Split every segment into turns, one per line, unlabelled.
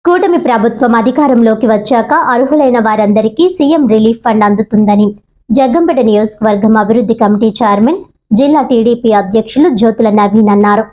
కూటమి ప్రభుత్వం అధికారంలోకి వచ్చాక అర్హులైన వారందరికీ సీఎం రిలీఫ్ ఫండ్ అందుతుందని జగ్గంపేట నియోజకవర్గం అభివృద్ధి కమిటీ చైర్మన్, జిల్లా టీడీపీ అధ్యక్షులు జ్యోతుల నవీన్ అన్నారు.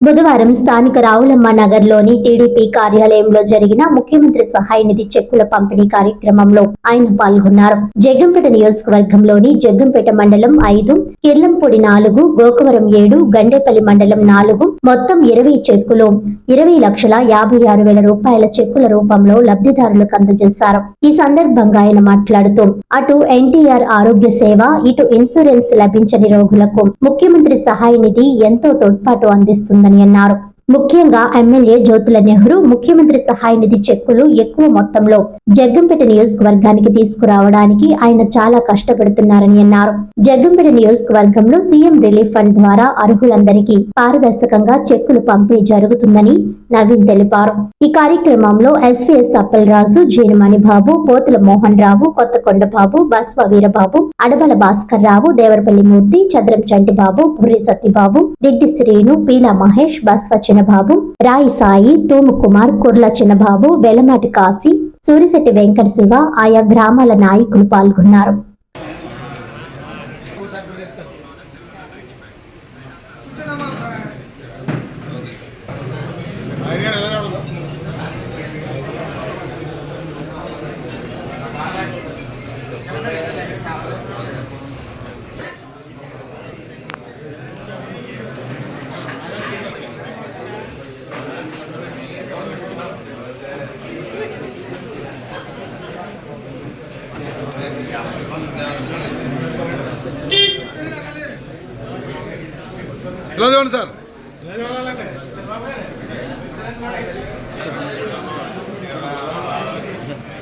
బుధవారం స్థానిక రావులమ్మ నగర్లోని టీడీపీ కార్యాలయంలో జరిగిన ముఖ్యమంత్రి సహాయ నిధి చెక్కుల పంపిణీ కార్యక్రమంలో ఆయన పాల్గొన్నారు. జగ్గంపేట నియోజకవర్గంలోని జగ్గంపేట మండలం 5, కిర్లంపూడి 4, గోకవరం 7, గండేపల్లి మండలం 4 మొత్తం 20 చెక్కులు 20,56,000 రూపాయల చెక్కుల రూపంలో లబ్ధిదారులకు అందజేశారు. ఈ సందర్భంగా ఆయన మాట్లాడుతూ అటు ఎన్టీఆర్ ఆరోగ్య సేవ, ఇటు ఇన్సూరెన్స్ లభించని రోగులకు ముఖ్యమంత్రి సహాయ నిధి ఎంతో తోడ్పాటు అందిస్తుంది అన్నారు. ముఖ్యంగా ఎమ్మెల్యే జ్యోతుల నెహ్రూ ముఖ్యమంత్రి సహాయ నిధి చెక్కులు ఎక్కువ మొత్తంలో జగ్గంపేట నియోజకవర్గానికి తీసుకురావడానికి ఆయన చాలా కష్టపడుతున్నారని అన్నారు. జగ్గంపేట నియోజకవర్గంలో సీఎం రిలీఫ్ ఫండ్ ద్వారా అర్హులందరికీ పారదర్శకంగా చెక్కులు పంపిణీ జరుగుతుందని నవీన్ తెలిపారు. ఈ కార్యక్రమంలో ఎస్వీఎస్ అప్పలరాజు, జీనమణి బాబు, పోతుల మోహన్ రావు, కొత్తకొండబాబు, బస్వ వీరబాబు, అడబల భాస్కర్ రావు, దేవరపల్లి మూర్తి, చంద్రం చంటిబాబు, పుర్రి సత్యబాబు, దిడ్డి శ్రీను, పీలా మహేష్, బస్వ చిన్నబాబు, రాయి సాయి, తూము కుమార్, కుర్ల చిన్నబాబు, వెలమాటి కాశీ, సూరిశెట్టి వెంకట శివ ఆయా గ్రామాల నాయకులు పాల్గొన్నారు.
ఎలా చూడండి సార్.